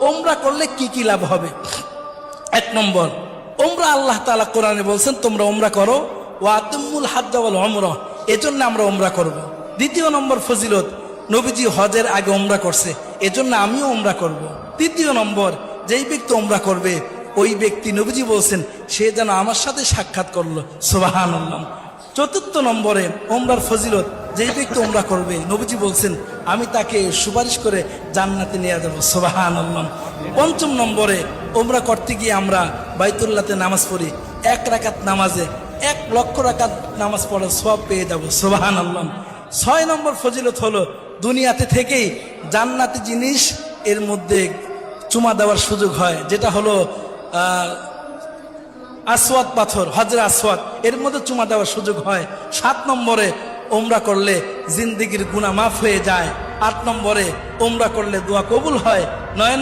ওমরা করলে কি কি লাভ হবে? এক নম্বর, ওমরা আল্লাহ তাআলা কোরআনে বলছেন তোমরা ওমরা করো, ওয়া আতিমুল হাজ্জ ওয়াল উমরা, এজন্য আমরা ওমরা করব। দ্বিতীয় নম্বর ফজিলত, নবীজি হজের আগে ওমরা করছে, এজন্য আমিও ওমরা করব। তৃতীয় নম্বর, যেই ব্যক্তি ওমরা করবে ওই ব্যক্তি নবীজি বলছেন সে যেন আমার সাথে সাক্ষাৎ করলো, সুবহানাল্লাহ। চতুর্থ নম্বরে ওমরার ফজিলত, যেই ব্যক্তি ওমরা করবে নবীজি বলছেন আমি তাকে সুপারিশ করে জান্নাতে নিয়ে যাবো, সুবহানাল্লাহ। পঞ্চম নম্বরে, ওমরা করতে গিয়ে আমরা বাইতুল্লাহতে নামাজ পড়ি, 1 রাকাত নামাজে 1 লক্ষ রাকাত নামাজ পড়ার সওয়াব পেয়ে যাবো, সুবহানাল্লাহ। 6 নম্বর ফজিলত হলো দুনিয়াতে থেকেই জান্নাতি জিনিস এর মধ্যে চুমা দেওয়ার সুযোগ হয়, যেটা হলো আসওয়াদ পাথর, হজরে আসওয়াদ, এর মধ্যে চুমা দেওয়ার সুযোগ হয়। 7 নম্বরে, ওমরা করলে জিন্দেগির গুনাহ মাফ হয়ে যায়। 8 নম্বরে, ওমরা করলে দোয়া কবুল হয়। 9